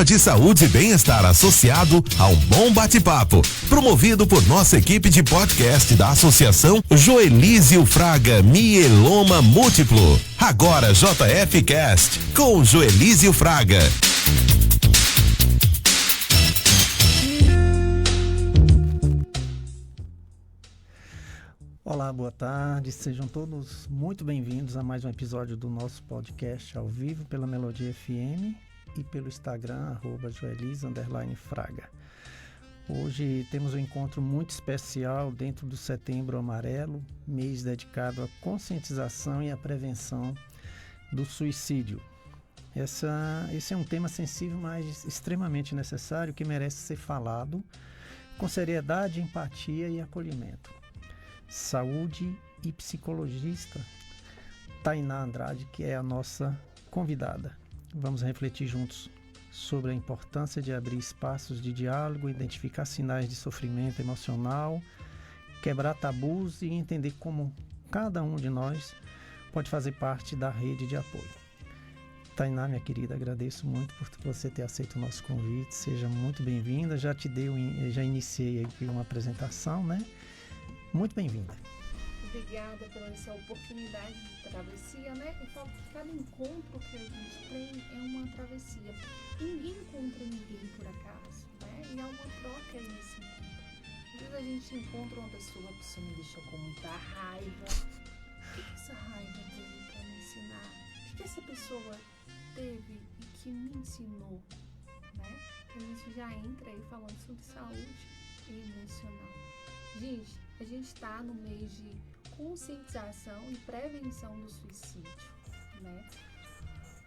De saúde e bem-estar associado a um bom bate-papo, promovido por nossa equipe de podcast da Associação Joelísio Fraga Mieloma Múltiplo. Agora JF Cast com Joelísio Fraga. Olá, boa tarde, sejam todos muito bem-vindos a mais um episódio do nosso podcast ao vivo pela Melodia FM e pelo Instagram, @Joelis_Fraga. Hoje temos um encontro muito especial dentro do Setembro Amarelo, mês dedicado à conscientização e à prevenção do suicídio. Esse é um tema sensível, mas extremamente necessário, que merece ser falado com seriedade, empatia e acolhimento. Saúde e psicologista Tainá Andrade, que é a nossa convidada. Vamos refletir juntos sobre a importância de abrir espaços de diálogo, identificar sinais de sofrimento emocional, quebrar tabus e entender como cada um de nós pode fazer parte da rede de apoio. Tainá, minha querida, agradeço muito por você ter aceito o nosso convite. Seja muito bem-vinda. Já iniciei aqui uma apresentação, né? Muito bem-vinda. Obrigada pela essa oportunidade de travessia, né? Eu falo que cada encontro que a gente tem é uma travessia. Ninguém encontra ninguém por acaso, né? E há uma troca aí nesse encontro. Às vezes a gente encontra uma pessoa que só me deixou com muita raiva. O que essa raiva teve para me ensinar? O que essa pessoa teve e que me ensinou, né? A gente já entra aí falando sobre saúde emocional. Gente, a gente está no mês de conscientização e prevenção do suicídio, né?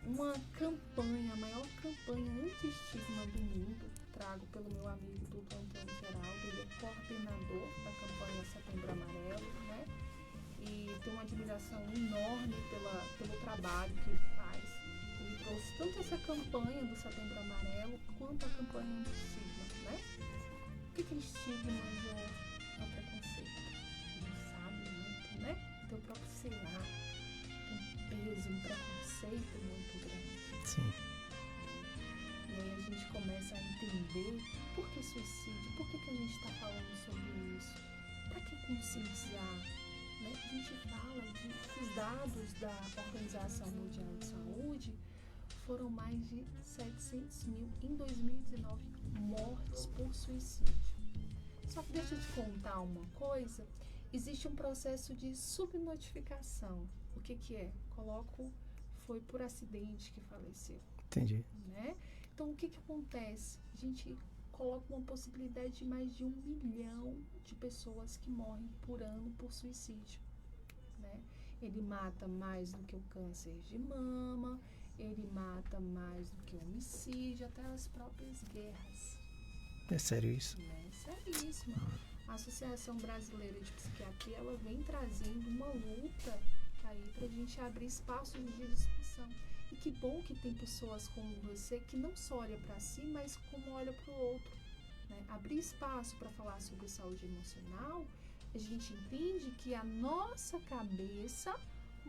Uma campanha, a maior campanha anti-estigma do mundo, trago pelo meu amigo Dr. Antônio Geraldo, ele é coordenador da campanha Setembro Amarelo, né? E tenho uma admiração enorme pelo trabalho que ele faz. Ele trouxe tanto essa campanha do Setembro Amarelo quanto a campanha anti-estigma, né? O que é estigma, é o preconceito? A gente sabe muito, né? Teu próprio ser lá tem um peso, um preconceito muito grande. Sim. E aí a gente começa a entender por que suicídio, por que a gente está falando sobre isso, para que conscientizar, né? A gente fala de os dados da Organização Mundial de Saúde, foram mais de 700 mil em 2019 mortes por suicídio. Só que deixa eu te contar uma coisa, existe um processo de subnotificação. O que é? Foi por acidente que faleceu. Entendi. Né? Então, o que acontece? A gente coloca uma possibilidade de mais de 1 milhão de pessoas que morrem por ano por suicídio. Né? Ele mata mais do que o câncer de mama, ele mata mais do que o homicídio, até as próprias guerras. É sério isso? É seríssimo. A Associação Brasileira de Psiquiatria, ela vem trazendo uma luta aí pra gente abrir espaços de discussão. E que bom que tem pessoas como você que não só olha para si, mas como olha para o outro. Né? Abrir espaço para falar sobre saúde emocional, a gente entende que a nossa cabeça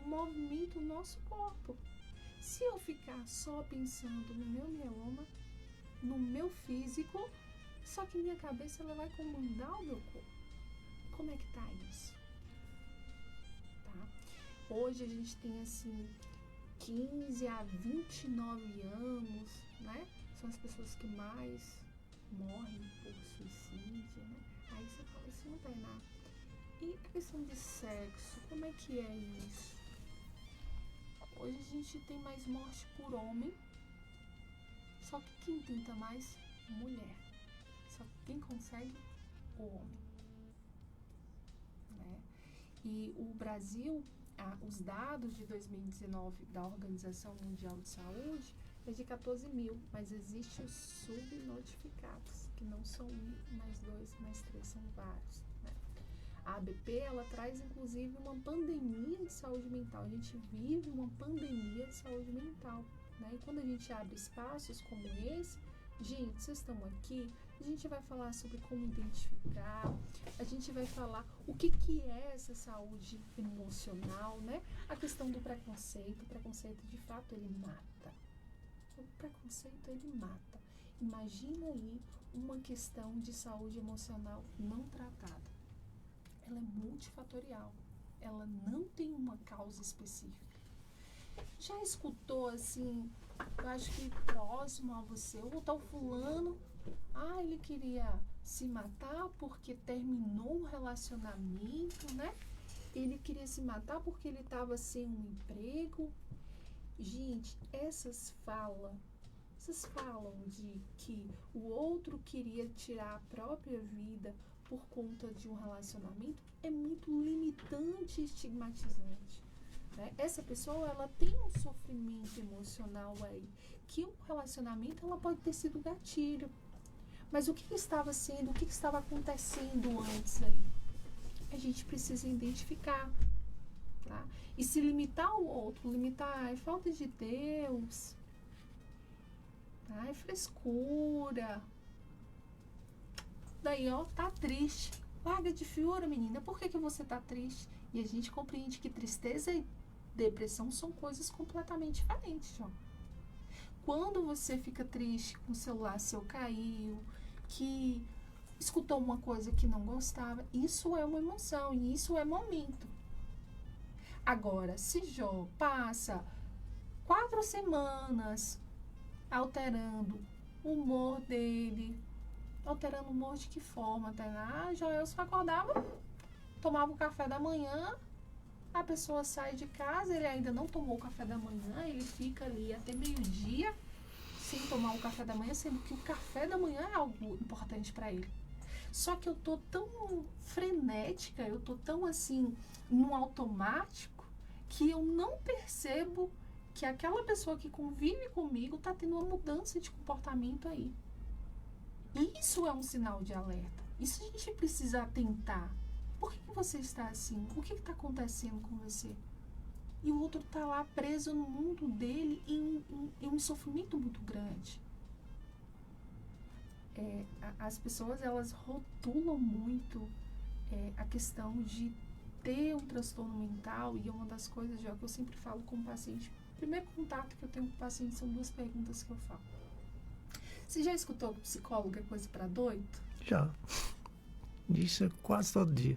movimenta o nosso corpo. Se eu ficar só pensando no meu mieloma, no meu físico, só que minha cabeça ela vai comandar o meu corpo. Como é que tá isso? Tá? Hoje a gente tem assim 15 a 29 anos, né? São as pessoas que mais morrem por suicídio, né? Aí você fala assim, Tainá, e a questão de sexo, como é que é isso? Hoje a gente tem mais morte por homem, só que quem tenta mais? Mulher. Só que quem consegue? O homem. Né? E o Brasil, os dados de 2019 da Organização Mundial de Saúde é de 14 mil, mas existem os subnotificados, que não são 1, mais 2, mais 3, são vários. Né? A ABP, ela traz inclusive uma pandemia de saúde mental. A gente vive uma pandemia de saúde mental. Né? E quando a gente abre espaços como esse, gente, vocês estão aqui, a gente vai falar sobre como identificar, a gente vai falar o que é essa saúde emocional, né? A questão do preconceito. O preconceito, de fato, ele mata. O preconceito, ele mata. Imagina aí uma questão de saúde emocional não tratada. Ela é multifatorial. Ela não tem uma causa específica. Já escutou assim, eu acho que próximo a você, ou tal fulano, ele queria se matar porque terminou um relacionamento, né? Ele queria se matar porque ele estava sem um emprego. Gente, essas falam de que o outro queria tirar a própria vida por conta de um relacionamento, é muito limitante e estigmatizante. Né? Essa pessoa, ela tem um sofrimento emocional aí, que o relacionamento, ela pode ter sido gatilho. Mas o que estava sendo, o que estava acontecendo antes aí? A gente precisa identificar. Tá? E se limitar ao outro, é falta de Deus, é frescura. Daí, tá triste. Larga de figura, menina. Por que você tá triste? E a gente compreende que tristeza e depressão são coisas completamente diferentes, ó. Quando você fica triste com o celular seu caiu, que escutou uma coisa que não gostava, isso é uma emoção e isso é momento. Agora, se Jó passa 4 semanas alterando o humor dele, alterando o humor de que forma? Joel só acordava, tomava o café da manhã, a pessoa sai de casa, ele ainda não tomou o café da manhã, ele fica ali até meio-dia sem tomar o café da manhã, sendo que o café da manhã é algo importante para ele. Só que eu tô tão frenética, eu tô tão assim, no automático, que eu não percebo que aquela pessoa que convive comigo tá tendo uma mudança de comportamento aí. Isso é um sinal de alerta. Isso a gente precisa atentar. Por que você está assim? O que está acontecendo com você? E o outro está lá preso no mundo dele em um sofrimento muito grande. As pessoas, elas rotulam muito a questão de ter um transtorno mental, e uma das coisas, já que eu sempre falo com o paciente, o primeiro contato que eu tenho com o paciente são 2 perguntas que eu falo. Você já escutou que psicólogo é coisa para doido? Já. Isso quase todo dia.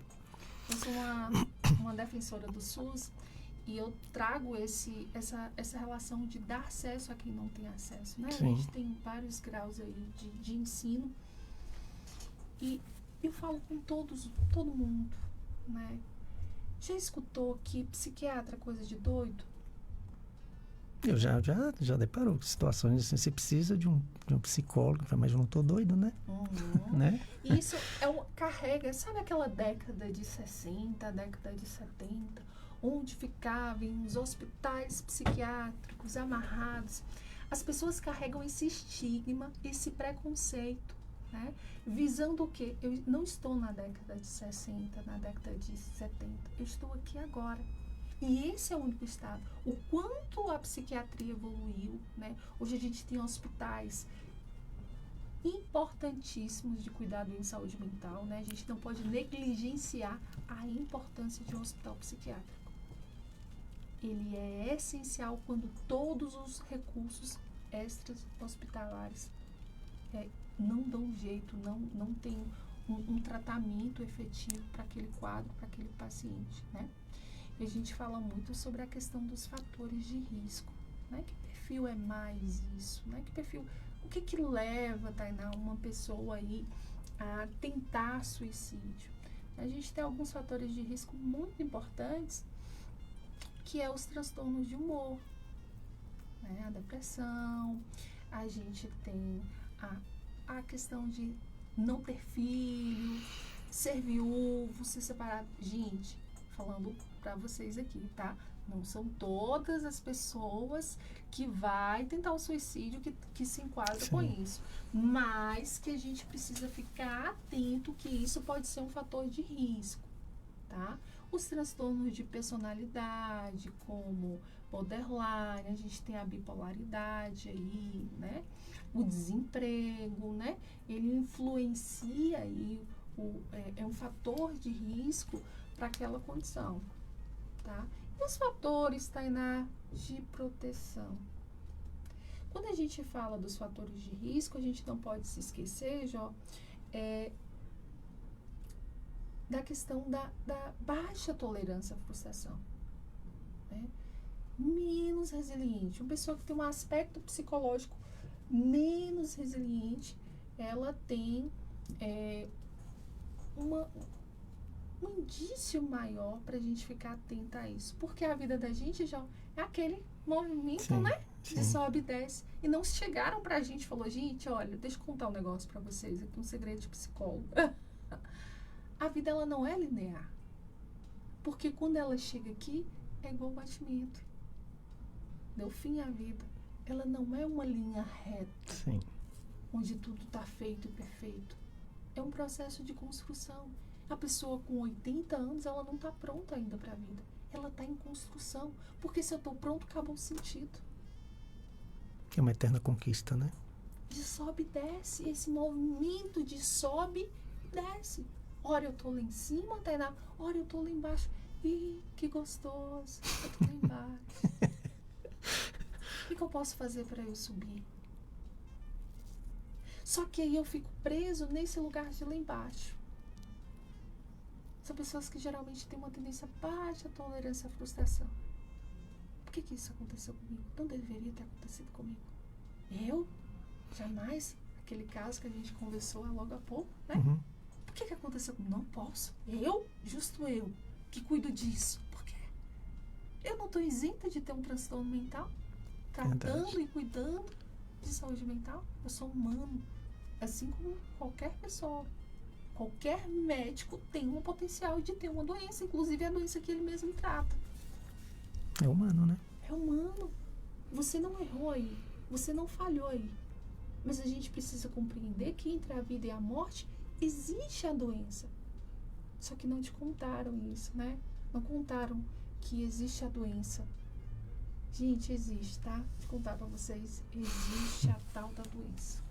Eu sou uma defensora do SUS e eu trago essa relação de dar acesso a quem não tem acesso, né? Sim. A gente tem vários graus aí de ensino e eu falo com todo mundo, né? Já escutou que psiquiatra é coisa de doido? Eu já deparou com situações assim, você precisa de um psicólogo, mas eu não tô doido, né? Uhum. Né? Isso carrega, sabe aquela década de 60, década de 70, onde ficavam os hospitais psiquiátricos amarrados. As pessoas carregam esse estigma, esse preconceito, né? Visando o quê? Eu não estou na década de 60, na década de 70, eu estou aqui agora. E esse é o único estado. O quanto a psiquiatria evoluiu, né? Hoje a gente tem hospitais importantíssimos de cuidado em saúde mental, né? A gente não pode negligenciar a importância de um hospital psiquiátrico. Ele é essencial quando todos os recursos extras hospitalares não dão jeito, não tem um tratamento efetivo para aquele quadro, para aquele paciente, né? E a gente fala muito sobre a questão dos fatores de risco, né? Que perfil é mais isso, né? Que perfil, o que leva, Tainá, uma pessoa aí a tentar suicídio? A gente tem alguns fatores de risco muito importantes, que é os transtornos de humor, né? A depressão, a gente tem a questão de não ter filho, ser viúvo, ser separado. Gente, falando para vocês aqui, tá? Não são todas as pessoas que vai tentar o suicídio que se enquadram com isso. Mas que a gente precisa ficar atento que isso pode ser um fator de risco, tá? Os transtornos de personalidade, como borderline, a gente tem a bipolaridade aí, né? O desemprego, né? Ele influencia aí, é um fator de risco para aquela condição, tá? E os fatores, Tainá, de proteção. Quando a gente fala dos fatores de risco, a gente não pode se esquecer, Jó, da questão da baixa tolerância à frustração. Né? Menos resiliente. Uma pessoa que tem um aspecto psicológico menos resiliente, ela tem um indício maior para a gente ficar atenta a isso. Porque a vida da gente já é aquele movimento, sim, né? sim. De sobe e desce. E não chegaram pra gente e falou, gente, olha, deixa eu contar um negócio pra vocês aqui, um segredo de psicólogo. A vida, ela não é linear. Porque quando ela chega aqui, é igual batimento. Deu fim à vida. Ela não é uma linha reta. Sim. Onde tudo está feito e perfeito. É um processo de construção. A pessoa com 80 anos, ela não está pronta ainda para a vida. Ela está em construção. Porque se eu estou pronto, acabou o sentido. Que é uma eterna conquista, né? De sobe e desce. Esse movimento de sobe e desce. Ora eu tô lá em cima, Tainá. Ora eu tô lá embaixo. Ih, que gostoso. Eu tô lá embaixo. O que eu posso fazer para eu subir? Só que aí eu fico preso nesse lugar de lá embaixo. São pessoas que geralmente têm uma tendência baixa tolerância à frustração. Por que isso aconteceu comigo? Não deveria ter acontecido comigo. Eu? Jamais. Aquele caso que a gente conversou logo há pouco, né? Uhum. Por que aconteceu comigo? Não posso. Eu? Justo eu. Que cuido disso. Por quê? Eu não estou isenta de ter um transtorno mental. Tratando Verdade. e cuidando de saúde mental. Eu sou humano. Assim como qualquer pessoa. Qualquer médico tem um potencial de ter uma doença. Inclusive a doença que ele mesmo trata. É humano, né? É humano. Você não errou aí. Você não falhou aí. Mas a gente precisa compreender que entre a vida e a morte existe a doença. Só que não te contaram isso, né? Não contaram que existe a doença. Gente, existe, tá? Vou contar pra vocês. Existe a tal da doença.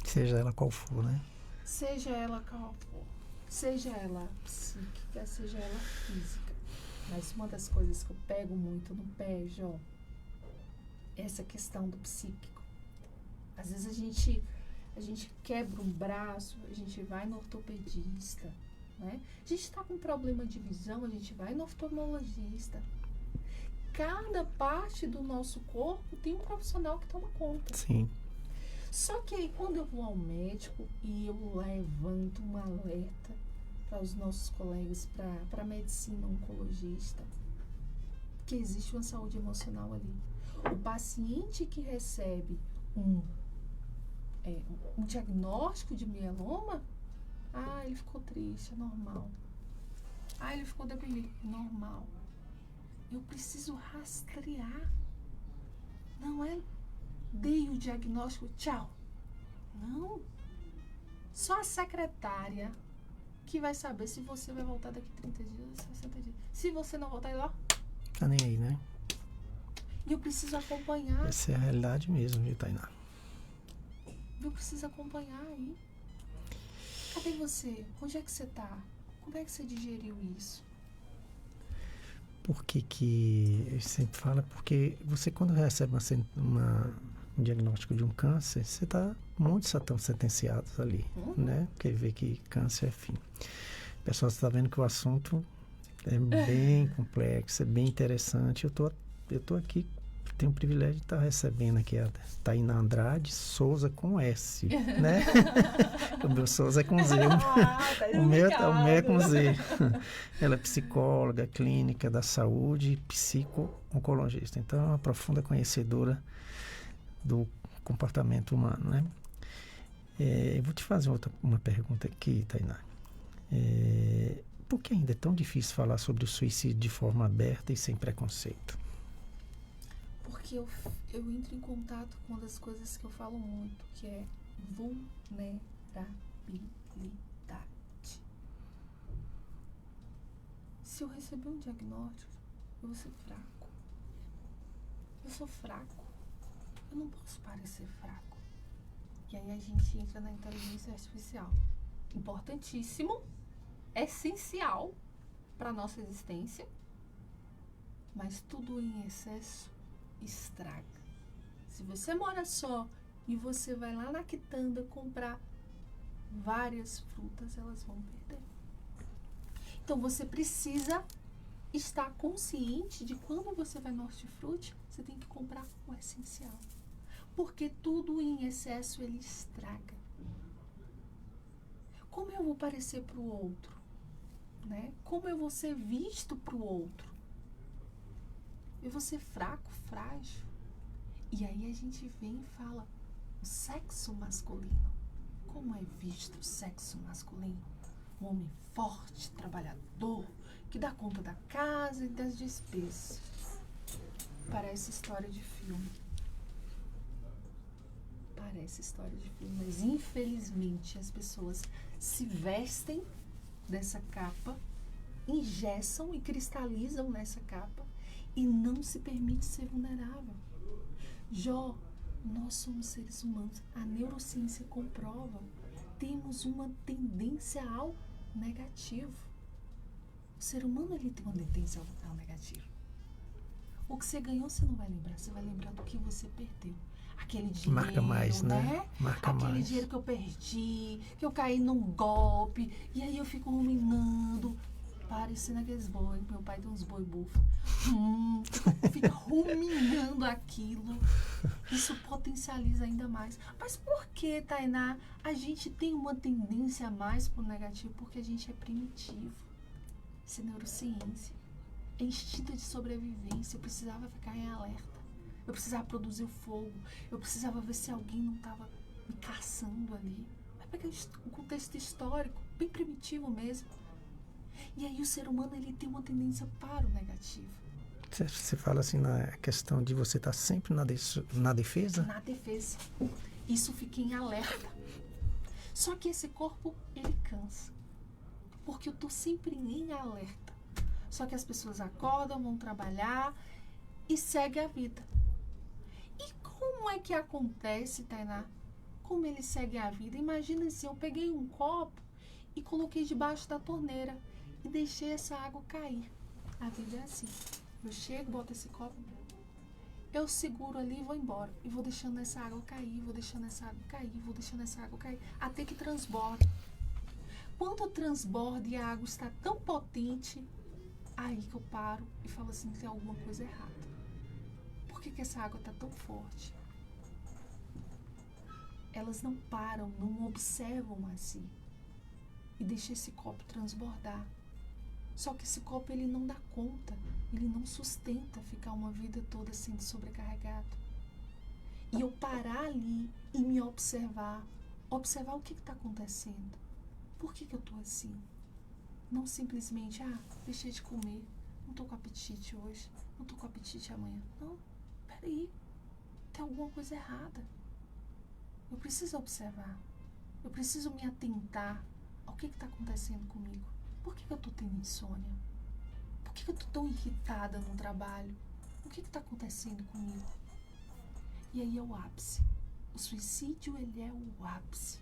Seja ela qual for, né? Seja ela qual for. Seja ela psíquica, seja ela física. Mas uma das coisas que eu pego muito no pé, Jó, é essa questão do psíquico. Às vezes a gente quebra um braço, a gente vai no ortopedista, né? A gente está com problema de visão, a gente vai no oftalmologista. Cada parte do nosso corpo tem um profissional que toma conta. Sim. Só que aí quando eu vou ao médico e eu levanto um alerta para os nossos colegas, para a medicina oncologista, que existe uma saúde emocional ali. O paciente que recebe um diagnóstico de mieloma, ele ficou triste, é normal. Ele ficou deprimido, é normal. Eu preciso rastrear. Não é dei o diagnóstico, tchau. Não. Só a secretária que vai saber se você vai voltar daqui 30 dias, 60 dias. Se você não voltar, lá, Tá nem aí, né? e eu preciso acompanhar. Essa é a realidade mesmo, viu, Tainá? Eu preciso acompanhar aí. Cadê você? Onde é que você tá? Como é que você digeriu isso? Por que eu sempre falo? Porque você, quando recebe um diagnóstico de um câncer, você tá, muitos já estão sentenciados ali, né? Porque vê que câncer é fim. Pessoal, você está vendo que o assunto é bem complexo, é bem interessante. Eu tô aqui, tenho o privilégio de estar recebendo aqui a Tainá Andrade Souza com S, né? O meu Souza é com Z. O meu é com Z. Ela é psicóloga clínica da saúde e psico-oncologista. Então, é uma profunda conhecedora do comportamento humano, né? Eu vou te fazer uma pergunta aqui, Tainá. Por que ainda é tão difícil falar sobre o suicídio de forma aberta e sem preconceito? Porque eu entro em contato com uma das coisas que eu falo muito, que é vulnerabilidade. Se eu receber um diagnóstico, eu vou ser fraco. Eu sou fraco. Eu não posso parecer fraco. E aí a gente entra na inteligência artificial. Importantíssimo, essencial para a nossa existência, mas tudo em excesso estraga. Se você mora só e você vai lá na quitanda comprar várias frutas, elas vão perder. Então você precisa estar consciente de quando você vai no hortifruti, você tem que comprar o essencial. Porque tudo em excesso ele estraga. Como eu vou parecer para o outro? Né? Como eu vou ser visto para o outro? Eu vou ser fraco, frágil. E aí a gente vem e fala o sexo masculino. Como é visto o sexo masculino? Um homem forte, trabalhador, que dá conta da casa e das despesas. Parece história de filme. Parece história de filme, mas infelizmente as pessoas se vestem dessa capa, engessam e cristalizam nessa capa e não se permite ser vulnerável. Jó, nós somos seres humanos. A neurociência comprova. Temos uma tendência ao negativo. O ser humano, ele tem uma tendência ao negativo. O que você ganhou, você não vai lembrar. Você vai lembrar do que você perdeu. Aquele dinheiro, marca mais, né? Marca aquele mais. dinheiro que eu perdi, que eu caí num golpe, e aí eu fico ruminando, parecendo aqueles boi. Meu pai tem uns boi bufo. Fica ruminando aquilo. Isso potencializa ainda mais. Mas por que, Tainá, a gente tem uma tendência a mais pro negativo? Porque a gente é primitivo. Isso é neurociência. É instinto de sobrevivência. Eu precisava ficar em alerta. Eu precisava produzir o fogo. Eu precisava ver se alguém não estava me caçando ali. Vai pegar o contexto histórico, bem primitivo mesmo. E aí o ser humano, ele tem uma tendência para o negativo. Você fala assim na questão de você estar sempre na defesa? Na defesa. Isso fica em alerta. Só que esse corpo, ele cansa. Porque eu tô sempre em alerta. Só que as pessoas acordam, vão trabalhar e seguem a vida. E como é que acontece, Tainá? Como eles seguem a vida? Imagina se eu peguei um copo e coloquei debaixo da torneira e deixei essa água cair. A vida é assim. Eu chego, boto esse copo, eu seguro ali e vou embora. E vou deixando essa água cair, vou deixando essa água cair, vou deixando essa água cair, até que transborda. Quando transborda e a água está tão potente, aí que eu paro e falo assim, tem alguma coisa errada. Por que essa água está tão forte? Elas não param, não observam assim. E deixam esse copo transbordar. Só que esse copo, ele não dá conta, ele não sustenta ficar uma vida toda sendo sobrecarregado. E eu parar ali e me observar o que está acontecendo. Por que eu estou assim? Não simplesmente, deixei de comer, não estou com apetite hoje, não estou com apetite amanhã. Não, peraí, tem alguma coisa errada. Eu preciso observar, eu preciso me atentar ao que está acontecendo comigo. Por que eu estou tendo insônia? Por que eu estou tão irritada no trabalho? O que está acontecendo comigo? E aí é o ápice. O suicídio, ele é o ápice.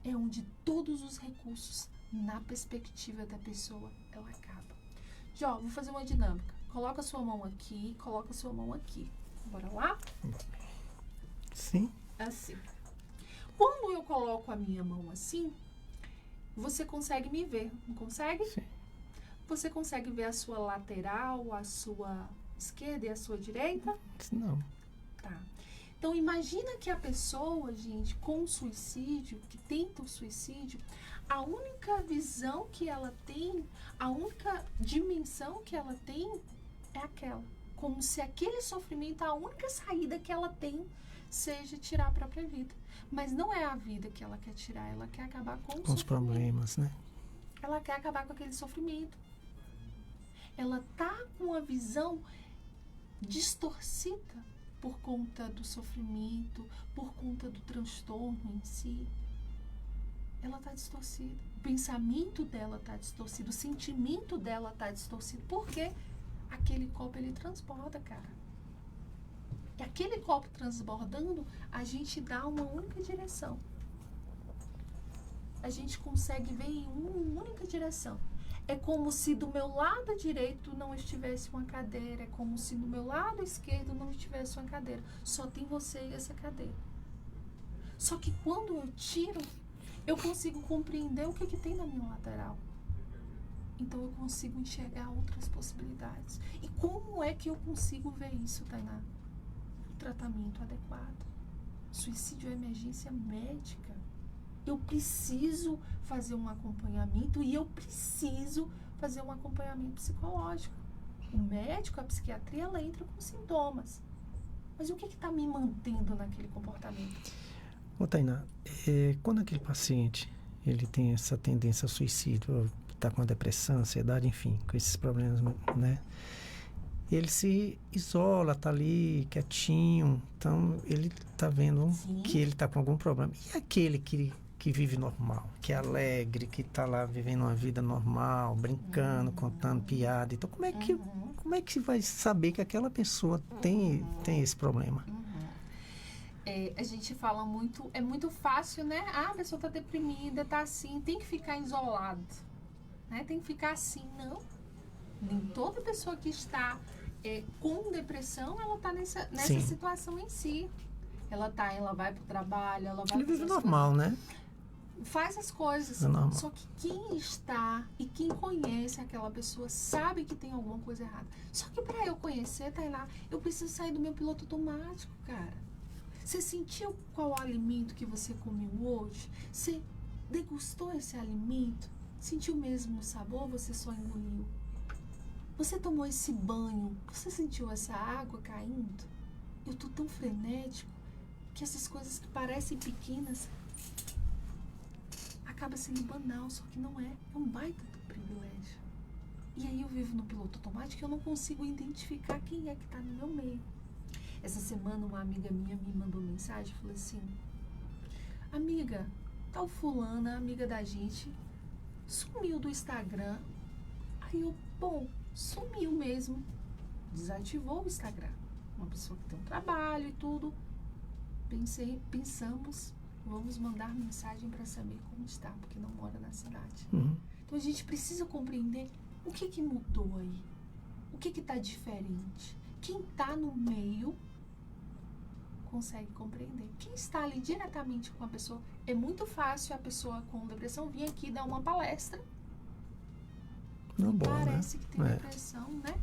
É onde todos os recursos, na perspectiva da pessoa, ela acaba. Jó, vou fazer uma dinâmica. Coloca a sua mão aqui, coloca a sua mão aqui. Bora lá? Sim. Assim. Quando eu coloco a minha mão assim, você consegue me ver, não consegue? Sim. Você consegue ver a sua lateral, a sua esquerda e a sua direita? Não. Tá. Então, imagina que a pessoa, gente, com suicídio, que tenta o suicídio, a única visão que ela tem, a única dimensão que ela tem é aquela. Como se aquele sofrimento, a única saída que ela tem, seja tirar a própria vida. Mas não é a vida que ela quer tirar, ela quer acabar com os problemas, né? Ela quer acabar com aquele sofrimento. Ela tá com uma visão distorcida por conta do sofrimento, por conta do transtorno em si. Ela tá distorcida. O pensamento dela tá distorcido, o sentimento dela tá distorcido. Por quê? Aquele copo, ele transborda, cara. E aquele copo transbordando, a gente dá uma única direção. A gente consegue ver em uma única direção. É como se do meu lado direito não estivesse uma cadeira. É como se do meu lado esquerdo não estivesse uma cadeira. Só tem você e essa cadeira. Só que quando eu tiro, eu consigo compreender o que tem na minha lateral. Então eu consigo enxergar outras possibilidades. E como é que eu consigo ver isso, Tainá? O tratamento adequado. Suicídio é emergência médica. Eu preciso fazer um acompanhamento e eu preciso fazer um acompanhamento psicológico. O médico, a psiquiatria, ela entra com sintomas. Mas o que está me mantendo naquele comportamento? Ô, Tainá, quando aquele paciente ele tem essa tendência ao suicídio, está com a depressão, ansiedade, enfim, com esses problemas, né? Ele se isola, tá ali quietinho, então ele tá vendo Sim. que ele tá com algum problema. E aquele que vive normal, que é alegre, que tá lá vivendo uma vida normal, brincando, contando piada. Então, como é que vai saber que aquela pessoa tem esse problema? A gente fala muito, é muito fácil, né? A pessoa tá deprimida, tá assim, tem que ficar isolado, né? Tem que ficar assim. Não. Nem toda pessoa que está com depressão, ela tá nessa situação em si. Ela vai pro trabalho, ela vai... Ele vive normal, né? Faz as coisas. É só que quem está e quem conhece aquela pessoa sabe que tem alguma coisa errada. Só que para eu conhecer, Tainá, eu preciso sair do meu piloto automático, cara. Você sentiu qual alimento que você comeu hoje? Você degustou esse alimento? Sentiu mesmo o sabor? Você só engoliu? Você tomou esse banho? Você sentiu essa água caindo? Eu tô tão frenético que essas coisas que parecem pequenas acaba sendo banal, só que não é. É um baita do privilégio. E aí eu vivo no piloto automático e eu não consigo identificar quem é que tá no meu meio. Essa semana uma amiga minha me mandou mensagem e falou assim: amiga, tal fulana, amiga da gente, sumiu do Instagram. Aí eu, sumiu mesmo. Desativou o Instagram. Uma pessoa que tem um trabalho e tudo. Pensamos, vamos mandar mensagem para saber como está, porque não mora na cidade. Então a gente precisa compreender o que mudou aí. O que está diferente. Quem está no meio consegue compreender. Quem está ali diretamente com a pessoa, é muito fácil a pessoa com depressão vir aqui dar uma palestra. Não bom, parece né? que tem depressão, né?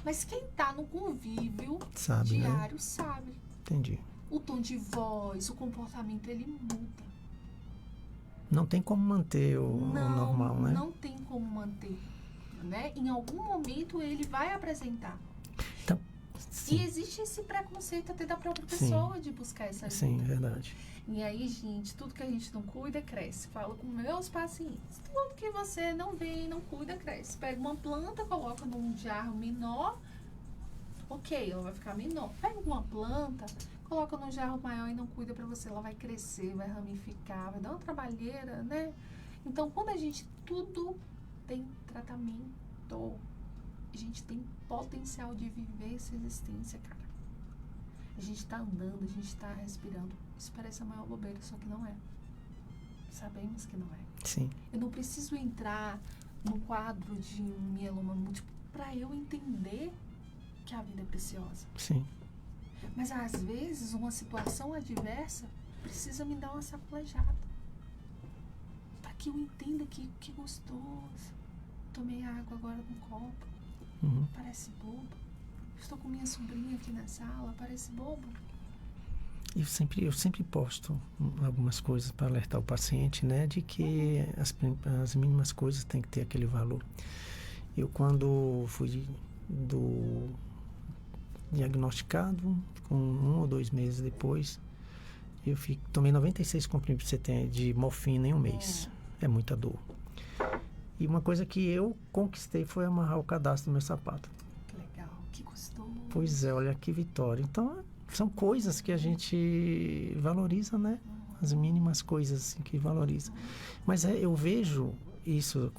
Mas quem está no convívio diário, sabe. Entendi. O tom de voz, o comportamento, ele muda. Não tem como manter o normal, né? Não tem como manter, né? Em algum momento ele vai apresentar. Então, e existe esse preconceito até da própria pessoa de buscar essa ajuda. Sim, verdade. E aí, gente, tudo que a gente não cuida, cresce. Falo com meus pacientes. Tudo que você não vê e não cuida, cresce. Pega uma planta, coloca num jarro menor. Ok, ela vai ficar menor. Pega uma planta, coloca num jarro maior e não cuida pra você. Ela vai crescer, vai ramificar, vai dar uma trabalheira, né? Então, quando a gente... Tudo tem tratamento. A gente tem potencial de viver essa existência, cara. A gente tá andando, a gente tá respirando. Isso parece a maior bobeira, só que não é. Sabemos que não é. Sim. Eu não preciso entrar no quadro de um mieloma múltiplo pra eu entender que a vida é preciosa. Sim. Mas às vezes uma situação adversa precisa me dar uma sacolejada. Pra que eu entenda que gostoso. Tomei água agora num copo. Parece bobo. Estou com minha sobrinha aqui na sala, parece bobo. Eu sempre posto algumas coisas para alertar o paciente, né, de que as mínimas coisas têm que ter aquele valor. Eu, quando fui diagnosticado, com 1 ou 2 meses depois, eu tomei 96 comprimidos de morfina em um mês. É muita dor. E uma coisa que eu conquistei foi amarrar o cadastro do meu sapato. Que legal, que gostoso. Pois é, olha que vitória. Então, são coisas que a gente valoriza, né? As mínimas coisas assim, que valoriza. Mas eu vejo isso,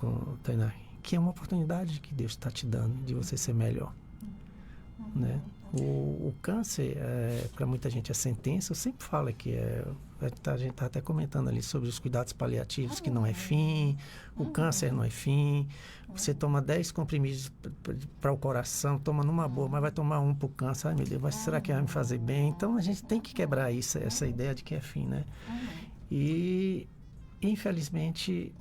Tainá, que é uma oportunidade que Deus está te dando de você ser melhor. Né? O câncer, para muita gente, é sentença. Eu sempre falo que a gente está até comentando ali sobre os cuidados paliativos, que não é fim, o câncer não é fim. Você toma 10 comprimidos para o coração, toma numa boa, mas vai tomar um para o câncer. Ai, meu Deus, mas será que vai me fazer bem? Então, a gente tem que quebrar isso, essa ideia de que é fim, né? E, infelizmente,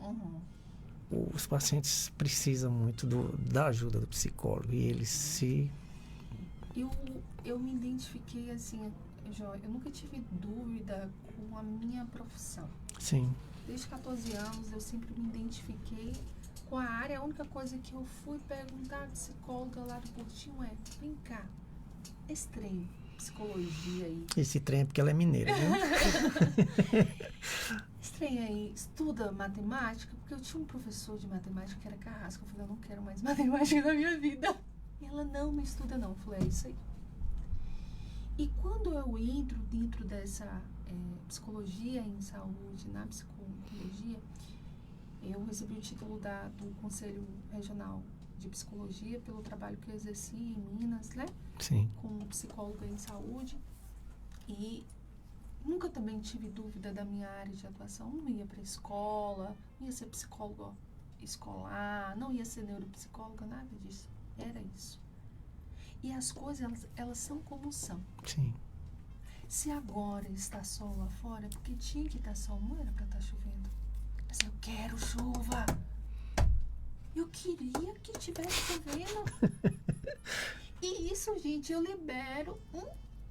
os pacientes precisam muito da ajuda do psicólogo e eles se... Eu me identifiquei assim, Jó, eu nunca tive dúvida com a minha profissão. Sim. Desde 14 anos eu sempre me identifiquei com a área. A única coisa que eu fui perguntar à psicóloga lá do Portinho vem cá, esse trem, psicologia aí. Esse trem é porque ela é mineira, viu? Esse trem aí estuda matemática? Porque eu tinha um professor de matemática que era carrasco. Eu falei, eu não quero mais matemática na minha vida. E ela, não estuda não. Eu falei, é isso aí. E quando eu entro dentro dessa psicologia em saúde, na psicologia, eu recebi o título do Conselho Regional de Psicologia pelo trabalho que eu exerci em Minas, né? Sim. Como psicóloga em saúde. E nunca também tive dúvida da minha área de atuação. Não ia para a escola, não ia ser psicóloga escolar, não ia ser neuropsicóloga, nada disso. Era isso. E as coisas, elas são como são. Sim. Se agora está sol lá fora, porque tinha que estar sol, não era para estar chovendo. Mas eu quero chuva. Eu queria que tivesse chovendo. E isso, gente, eu libero um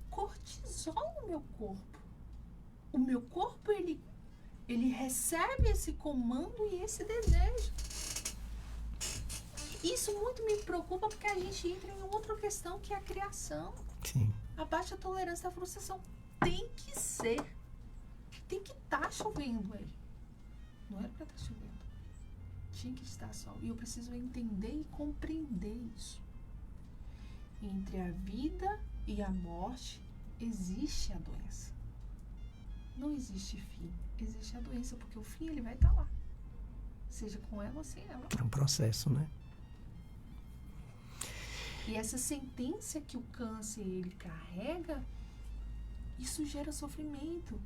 cortisol no meu corpo. O meu corpo, ele recebe esse comando e esse desejo. Isso muito me preocupa porque a gente entra em outra questão que é a criação. Sim. A baixa tolerância à frustração tem que ser. Tem que estar chovendo aí. Não era para estar chovendo. Tinha que estar sol. E eu preciso entender e compreender isso. Entre a vida e a morte existe a doença. Não existe fim. Existe a doença, porque o fim ele vai estar lá. Seja com ela ou sem ela. É um processo, né? E essa sentença que o câncer ele carrega, isso gera sofrimento.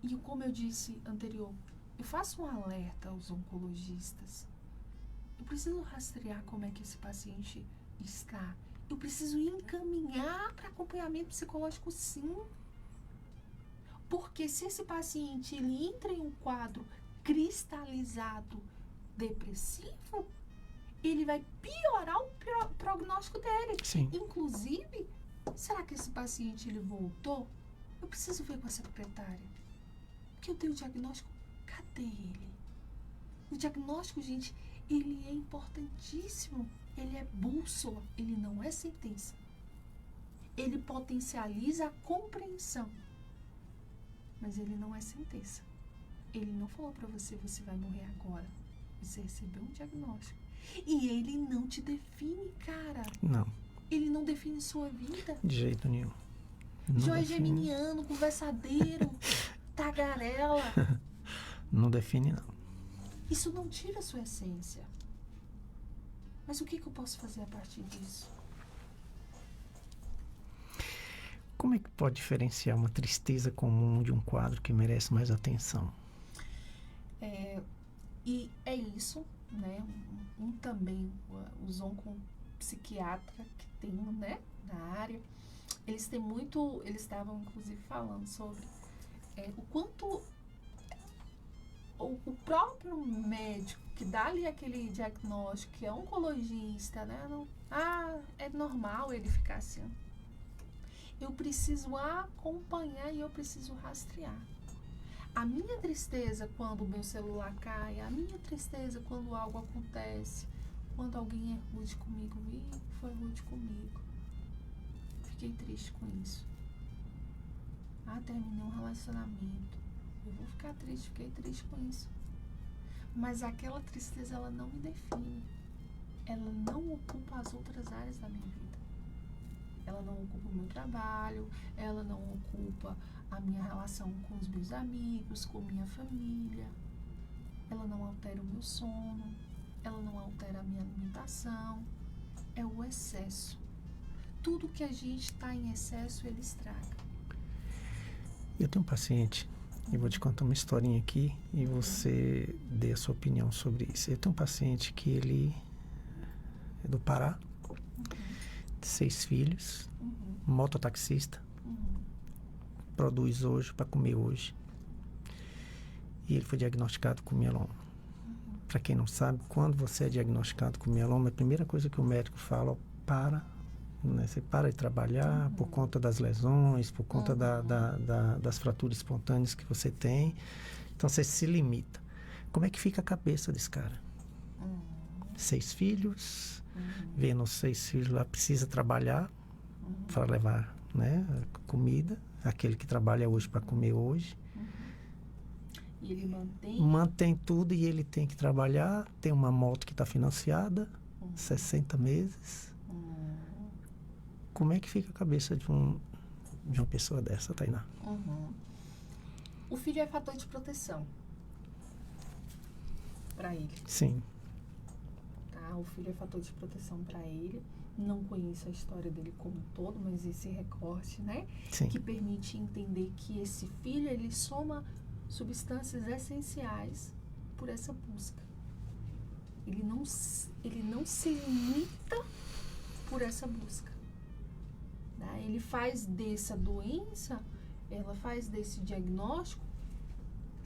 E como eu disse anterior, eu faço um alerta aos oncologistas. Eu preciso rastrear como é que esse paciente está. Eu preciso encaminhar para acompanhamento psicológico, sim. Porque se esse paciente ele entra em um quadro cristalizado depressivo, ele vai piorar o prognóstico dele. Sim. Inclusive, será que esse paciente ele voltou? Eu preciso ver com a secretária. Porque eu tenho o diagnóstico. Cadê ele? O diagnóstico, gente, ele é importantíssimo. Ele é bússola. Ele não é sentença. Ele potencializa a compreensão. Mas ele não é sentença. Ele não falou pra você, você vai morrer agora. Você recebeu um diagnóstico. E ele não te define, cara. Não. Ele não define sua vida. De jeito nenhum. Jó é geminiano, conversadeiro, tagarela. Não define, não. Isso não tira a sua essência. Mas o que eu posso fazer a partir disso? Como é que pode diferenciar uma tristeza comum de um quadro que merece mais atenção? E é isso, né? Também, os oncopsiquiatras que tem, né, na área, eles têm muito, eles estavam inclusive falando sobre o quanto o próprio médico que dá ali aquele diagnóstico, que é oncologista, né? É normal ele ficar assim. Eu preciso acompanhar e eu preciso rastrear. A minha tristeza quando o meu celular cai, a minha tristeza quando algo acontece, quando alguém é rude comigo, foi rude comigo. Fiquei triste com isso. Terminei um relacionamento. Eu vou ficar triste, fiquei triste com isso. Mas aquela tristeza, ela não me define. Ela não ocupa as outras áreas da minha vida. Ela não ocupa o meu trabalho, ela não ocupa a minha relação com os meus amigos, com minha família. Ela não altera o meu sono, ela não altera a minha alimentação. É o excesso. tudo que a gente está em excesso, ele estraga. Eu tenho um paciente, e vou te contar uma historinha aqui, e você dê a sua opinião sobre isso. Eu tenho um paciente que ele é do Pará, 6 filhos, mototaxista, produz hoje para comer hoje. E ele foi diagnosticado com mieloma. Para quem não sabe, quando você é diagnosticado com mieloma, a primeira coisa que o médico fala é você para de trabalhar por conta das lesões, por conta das fraturas espontâneas que você tem. Então, você se limita. Como é que fica a cabeça desse cara? 6 filhos, vendo os 6 filhos lá, precisa trabalhar para levar, né, comida. Aquele que trabalha hoje para comer hoje. E ele mantém tudo e ele tem que trabalhar. Tem uma moto que está financiada, 60 meses. Como é que fica a cabeça de uma pessoa dessa, Tainá? O filho é fator de proteção para ele. Sim. Tá? O filho é fator de proteção para ele. Não conheço a história dele como um todo, mas esse recorte, né? Sim. Que permite entender que esse filho, ele soma substâncias essenciais por essa busca. Ele não se limita por essa busca. Tá? Ele faz dessa doença, ela faz desse diagnóstico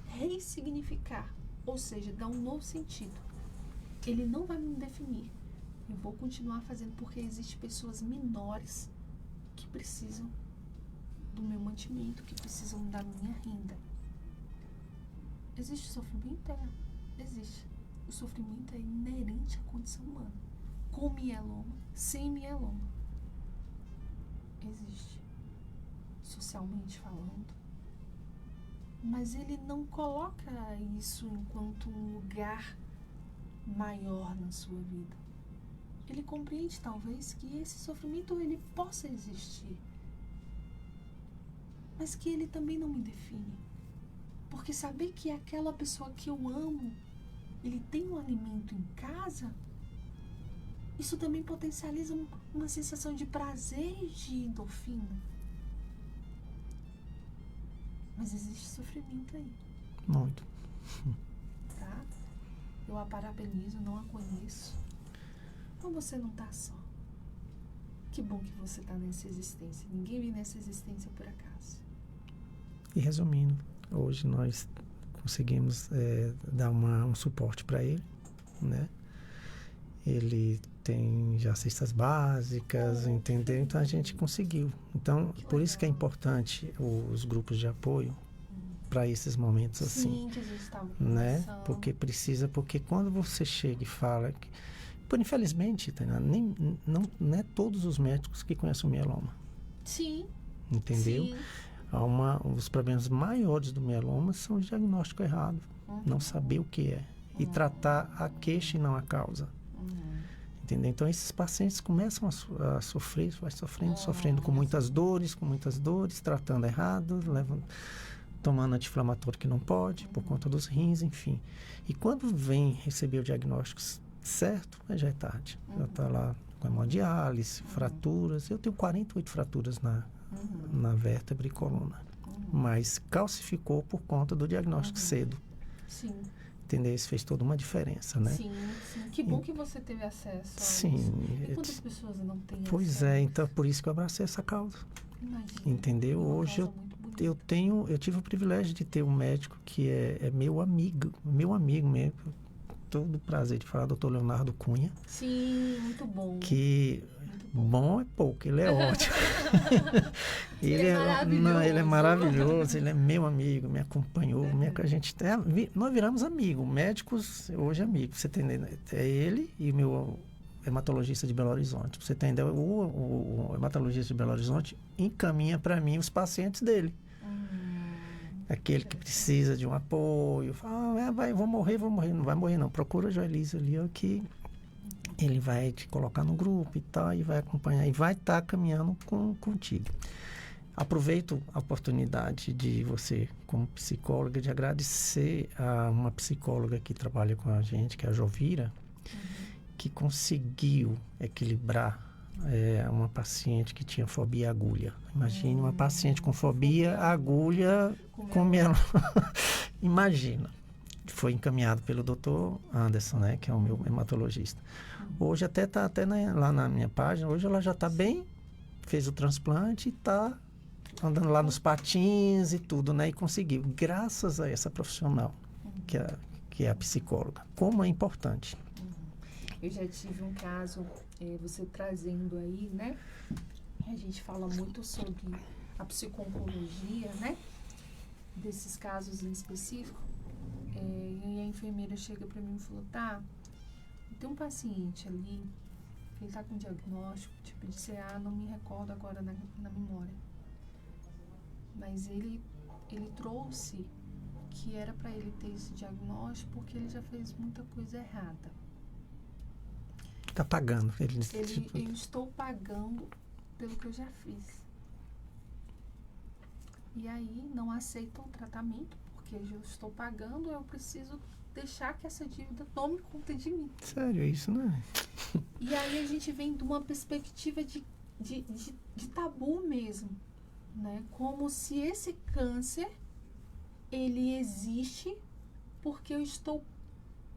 ressignificar, ou seja, dar um novo sentido. Ele não vai me definir. Eu vou continuar fazendo porque existem pessoas menores que precisam do meu mantimento, que precisam da minha renda. Existe sofrimento? Existe. O sofrimento é inerente à condição humana. Com mieloma, sem mieloma. Existe. Socialmente falando. Mas ele não coloca isso enquanto um lugar maior na sua vida. Ele compreende, talvez, que esse sofrimento ele possa existir. Mas que ele também não me define. Porque saber que aquela pessoa que eu amo, ele tem um alimento em casa, isso também potencializa uma sensação de prazer e de endorfina. Mas existe sofrimento aí. Muito. Tá? Eu a parabenizo, não a conheço. Mas você não tá só. Que bom que você tá nessa existência. Ninguém vem nessa existência por acaso. E resumindo, hoje nós conseguimos dar um suporte para ele, né? Ele tem já cestas básicas, entendeu? Então a gente conseguiu. Então, por isso que é importante os grupos de apoio para esses momentos assim. Sim, que a gente tá né? Porque quando você chega e fala infelizmente, Tainá, não é todos os médicos que conhecem o mieloma. Sim. Entendeu? Sim. Os problemas maiores do mieloma são o diagnóstico errado. Não saber o que é. E tratar a queixa e não a causa. Entendeu? Então, esses pacientes começam a sofrer, vai sofrendo com muitas dores, tratando errado, tomando anti-inflamatório que não pode, por conta dos rins, enfim. E quando vem receber o diagnóstico certo, já é tarde. Já está lá com hemodiálise, fraturas. Eu tenho 48 fraturas na vértebra e coluna. Mas calcificou por conta do diagnóstico cedo. Sim. Entendeu? Isso fez toda uma diferença, né? Sim, sim. Que bom que você teve acesso a sim, isso. E quantas pessoas não têm acesso? Pois é, então por isso que eu abracei essa causa. Imagina. Entendeu? Hoje eu tive o privilégio de ter um médico que é meu amigo mesmo. Todo o prazer de falar, Dr. Leonardo Cunha. Sim, muito bom. Que bom é pouco, ele é ótimo. ele é maravilhoso, ele é meu amigo, me acompanhou, nós viramos amigos, médicos hoje amigos, você entendeu? É ele e o meu hematologista de Belo Horizonte. Você entendeu? O hematologista de Belo Horizonte encaminha para mim os pacientes dele. Aquele que precisa de um apoio, fala, vou morrer, não vai morrer não, procura a Joelise ali, que ele vai te colocar no grupo e tal, e vai acompanhar, e vai estar caminhando contigo. Aproveito a oportunidade de você, como psicóloga, de agradecer a uma psicóloga que trabalha com a gente, que é a Jovira, que conseguiu equilibrar uma paciente que tinha fobia à agulha. Imagine uma paciente com fobia à agulha, como ela... Imagina. Foi encaminhado pelo Dr. Anderson, né, que é o meu hematologista. Hoje até está lá na minha página, hoje ela já está bem, fez o transplante e está andando lá nos patins e tudo, né, e conseguiu, graças a essa profissional, que é a psicóloga. Como é importante. Eu já tive um caso, você trazendo aí, né? A gente fala muito sobre a psico-oncologia, né? Desses casos em específico. E a enfermeira chega para mim e falou, tem um paciente ali, que ele tá com diagnóstico, tipo de CA, não me recordo agora na memória. Mas ele trouxe que era para ele ter esse diagnóstico porque ele já fez muita coisa errada. Está pagando. Eu estou pagando pelo que eu já fiz. E aí não aceitam o tratamento, porque eu estou pagando, eu preciso deixar que essa dívida tome conta de mim. Sério, isso não é? E aí a gente vem de uma perspectiva de tabu mesmo, né? Como se esse câncer, ele existe porque eu estou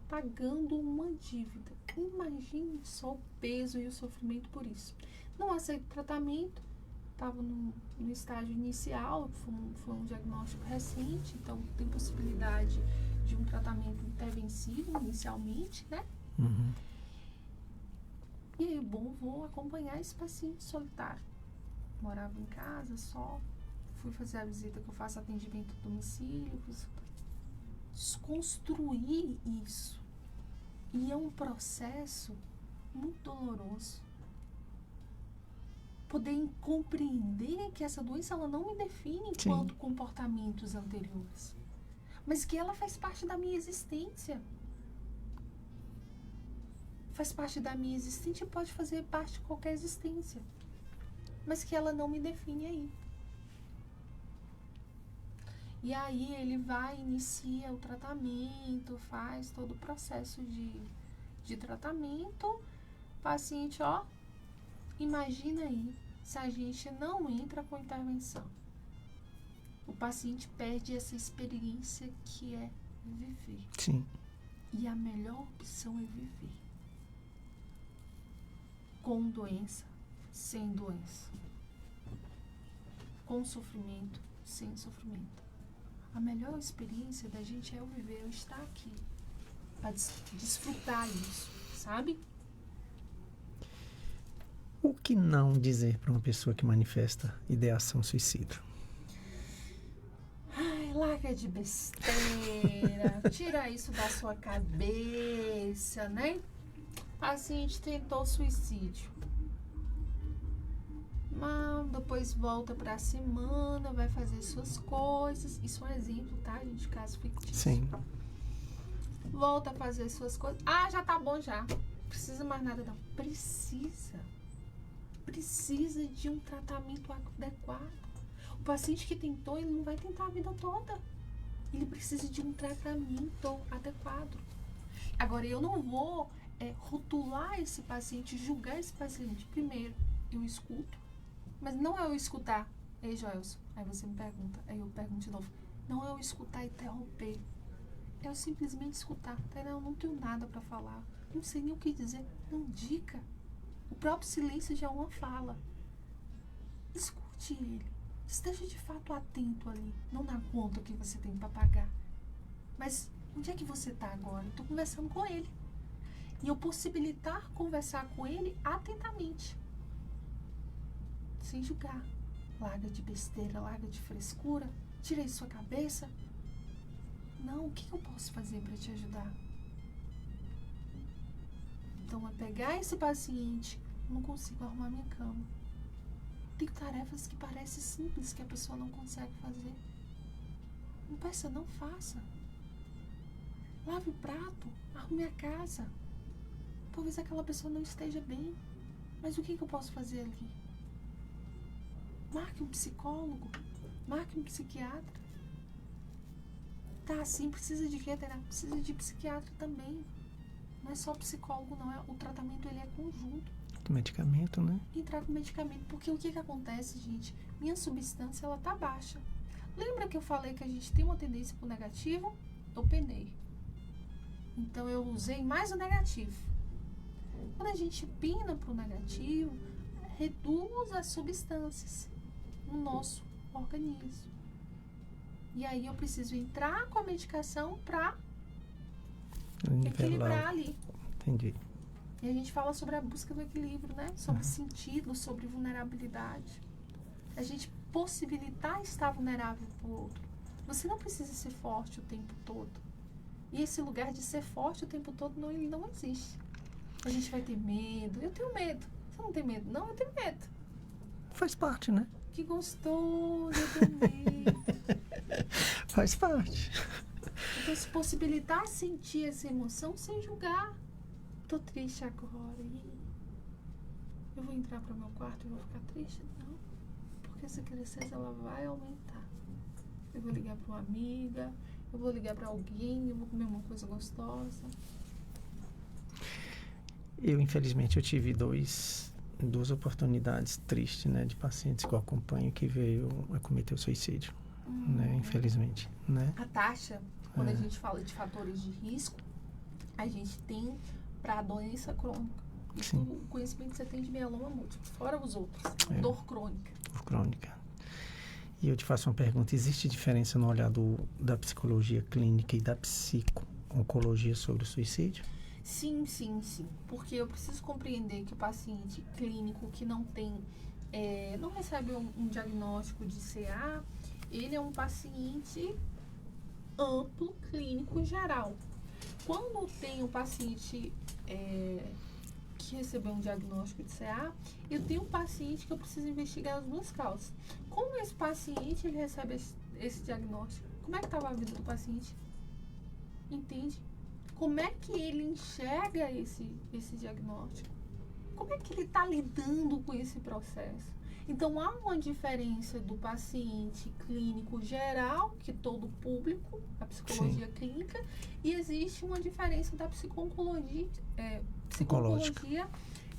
pagando uma dívida. Imagine só o peso e o sofrimento por isso. Não aceito tratamento, estava no estágio inicial, foi um diagnóstico recente, então tem possibilidade de um tratamento intervencivo inicialmente, né? Uhum. E aí, vou acompanhar esse paciente solitário. Morava em casa só, fui fazer a visita que eu faço atendimento a domicílio, desconstruir isso. E é um processo muito doloroso. Poder compreender que essa doença ela não me define enquanto comportamentos anteriores, mas que ela faz parte da minha existência. Faz parte da minha existência e pode fazer parte de qualquer existência, mas que ela não me define aí. E aí ele vai, inicia o tratamento, faz todo o processo de tratamento. Paciente, imagina aí, se a gente não entra com intervenção. O paciente perde essa experiência que é viver. Sim. E a melhor opção é viver. Com doença, sem doença. Com sofrimento, sem sofrimento. A melhor experiência da gente é o viver, eu estar aqui. Para desfrutar isso, sabe? O que não dizer para uma pessoa que manifesta ideação suicida? Ai, larga de besteira. Tira isso da sua cabeça, né? O paciente tentou suicídio. Mas depois volta pra semana, vai fazer suas coisas. Isso é um exemplo, tá, gente? Caso fictício. Sim. Volta a fazer suas coisas. Já tá bom já. Precisa mais nada não. Precisa de um tratamento adequado. O paciente que tentou, ele não vai tentar a vida toda. Ele precisa de um tratamento adequado. Agora, eu não vou rotular esse paciente, julgar esse paciente. Primeiro, eu escuto. Mas não é eu escutar. Ei, Joelson. Aí você me pergunta. Aí eu pergunto de novo. Não é eu escutar e interromper. É eu simplesmente escutar. Eu não tenho nada para falar. Não sei nem o que dizer. Não dica. O próprio silêncio já é uma fala. Escute ele. Esteja de fato atento ali. Não na conta que você tem para pagar. Mas onde é que você está agora? Eu estou conversando com ele. E eu possibilitar conversar com ele atentamente. Sem julgar. Larga de besteira, larga de frescura. Tira isso da sua cabeça. Não, o que eu posso fazer para te ajudar? Então, é pegar esse paciente. Eu não consigo arrumar minha cama. Tem tarefas que parecem simples que a pessoa não consegue fazer. Não peça, não faça. Lave o prato, arrume a casa. Talvez aquela pessoa não esteja bem. Mas o que eu posso fazer ali? Marque um psicólogo. Marque um psiquiatra. Tá, assim, precisa de quê, terapia? Precisa de psiquiatra também. Não é só psicólogo, não. O tratamento, ele é conjunto. Do medicamento, né? Entrar com medicamento. Porque o que acontece, gente? Minha substância, ela tá baixa. Lembra que eu falei que a gente tem uma tendência pro negativo? Eu penei. Então, eu usei mais o negativo. Quando a gente pina pro negativo, reduz as substâncias no nosso organismo. E aí, eu preciso entrar com a medicação para equilibrar ali. Entendi. E a gente fala sobre a busca do equilíbrio, né? Sobre sentido, sobre vulnerabilidade. A gente possibilitar estar vulnerável para o outro. Você não precisa ser forte o tempo todo. E esse lugar de ser forte o tempo todo, não, ele não existe. A gente vai ter medo. Eu tenho medo. Você não tem medo? Não, eu tenho medo. Faz parte, né? Que gostoso, eu tenho medo. Faz parte. Então, se possibilitar sentir essa emoção sem julgar. Tô triste agora. E eu vou entrar para o meu quarto e vou ficar triste? Não. Porque essa tristeza, ela vai aumentar. Eu vou ligar para uma amiga, eu vou ligar para alguém, eu vou comer uma coisa gostosa. Eu, infelizmente, eu tive duas oportunidades tristes, né? De pacientes que eu acompanho que veio a cometer o suicídio, né? Infelizmente, né? A taxa, quando a gente fala de fatores de risco, a gente tem para a doença crônica. Isso, o conhecimento que você tem de mieloma múltiplo, fora os outros. Dor crônica. Dor crônica. E eu te faço uma pergunta. Existe diferença no olhar da psicologia clínica e da psico-oncologia sobre o suicídio? Sim, sim, sim. Porque eu preciso compreender que o paciente clínico que não tem, não recebe um diagnóstico de CA, ele é um paciente amplo, clínico, geral. Quando tem um paciente que recebeu um diagnóstico de CA, eu tenho um paciente que eu preciso investigar as duas causas. Como esse paciente ele recebe esse diagnóstico? Como é que estava a vida do paciente? Entende? Como é que ele enxerga esse diagnóstico? Como é que ele está lidando com esse processo? Então, há uma diferença do paciente clínico geral, que todo público, a psicologia clínica, e existe uma diferença da psicologia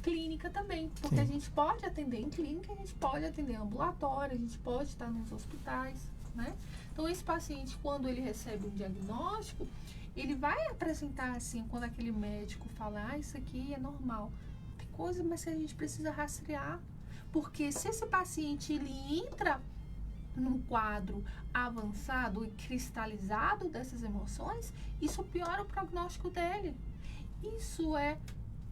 clínica também. Porque a gente pode atender em clínica, a gente pode atender em ambulatório, a gente pode estar nos hospitais, né? Então, esse paciente, quando ele recebe um diagnóstico, ele vai apresentar assim, quando aquele médico fala, isso aqui é normal. Tem coisa, mas que a gente precisa rastrear. Porque se esse paciente ele entra num quadro avançado e cristalizado dessas emoções, isso piora o prognóstico dele. Isso é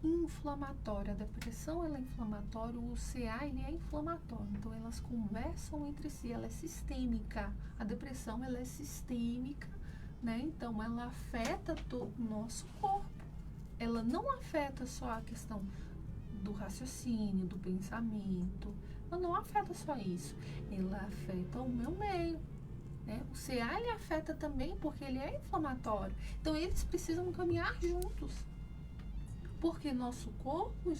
inflamatório. A depressão ela é inflamatória, o CA ele é inflamatório. Então elas conversam entre si, ela é sistêmica. A depressão ela é sistêmica, né? Então ela afeta todo o nosso corpo. Ela não afeta só a questão do raciocínio, do pensamento. Ela não afeta só isso. Ela afeta o meu meio. Né? O CA ele afeta também porque ele é inflamatório. Então eles precisam caminhar juntos. Porque nosso corpo,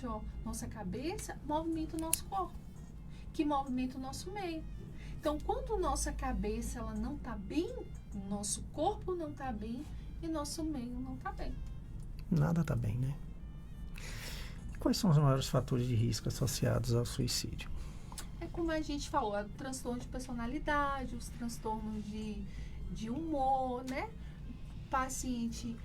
nossa cabeça, movimenta o nosso corpo. Que movimenta o nosso meio. Então quando nossa cabeça ela não está bem, nosso corpo não está bem e nosso meio não está bem. Nada está bem, né? Quais são os maiores fatores de risco associados ao suicídio? É como a gente falou, o transtorno de personalidade, os transtornos de humor, né? Paciente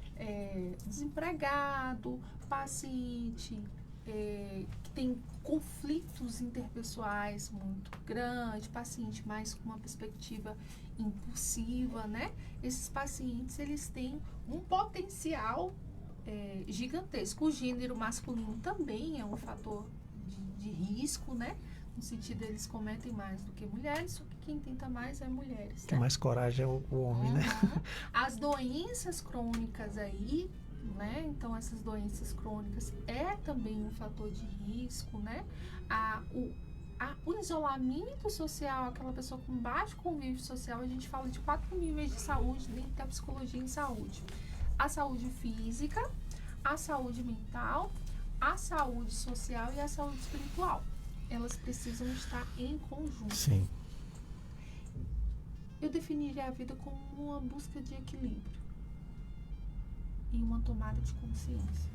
desempregado, paciente que tem conflitos interpessoais muito grandes, paciente mais com uma perspectiva impulsiva, né? Esses pacientes, eles têm um potencial gigantesco. O gênero masculino também é um fator de risco, né? No sentido, eles cometem mais do que mulheres, só que quem tenta mais é mulheres. Tem mais coragem é o homem, né? As doenças crônicas aí, né? Então, essas doenças crônicas é também um fator de risco, né? O isolamento social, aquela pessoa com baixo convívio social, a gente fala de 4 níveis de saúde dentro da psicologia em saúde. A saúde física, a saúde mental, a saúde social e a saúde espiritual. Elas precisam estar em conjunto. Sim. Eu definiria a vida como uma busca de equilíbrio e uma tomada de consciência.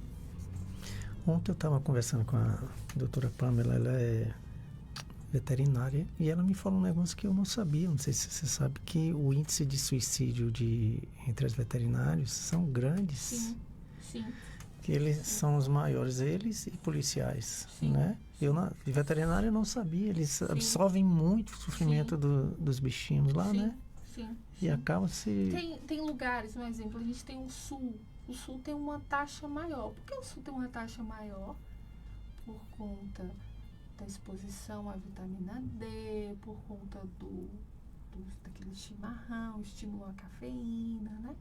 Ontem eu estava conversando com a doutora Pamela, ela é veterinária, e ela me falou um negócio que eu não sabia. Não sei se você sabe que o índice de suicídio entre os veterinários são grandes. Sim, sim. Que eles são os maiores, eles e policiais, Sim. né? De veterinário eu não sabia, eles absorvem muito o sofrimento dos bichinhos lá, né? Sim. E acaba se... Tem lugares, um exemplo, a gente tem o Sul. O Sul tem uma taxa maior. Por que o Sul tem uma taxa maior? Por conta da exposição à vitamina D, por conta daquele chimarrão, estimula a cafeína, né?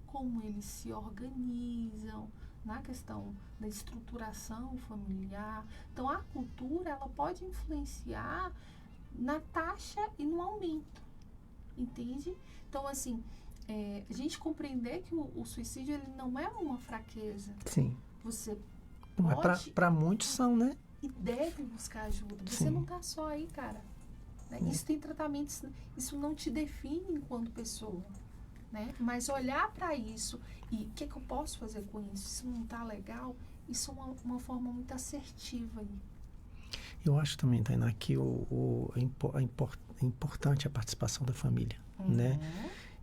Como eles se organizam na questão da estruturação familiar. Então, a cultura, ela pode influenciar na taxa e no aumento, entende? Então, assim, a gente compreender que o suicídio, ele não é uma fraqueza. Sim. Você Mas pode para muitos são, né? e deve buscar ajuda. Você Sim. não tá só aí, cara. Né? Isso tem tratamento, isso não te define enquanto pessoa. Né? Mas olhar para isso e o que eu posso fazer com isso? Isso não tá legal? Isso é uma forma muito assertiva aí. Eu acho também, Tainá, que é importante a participação da família, né?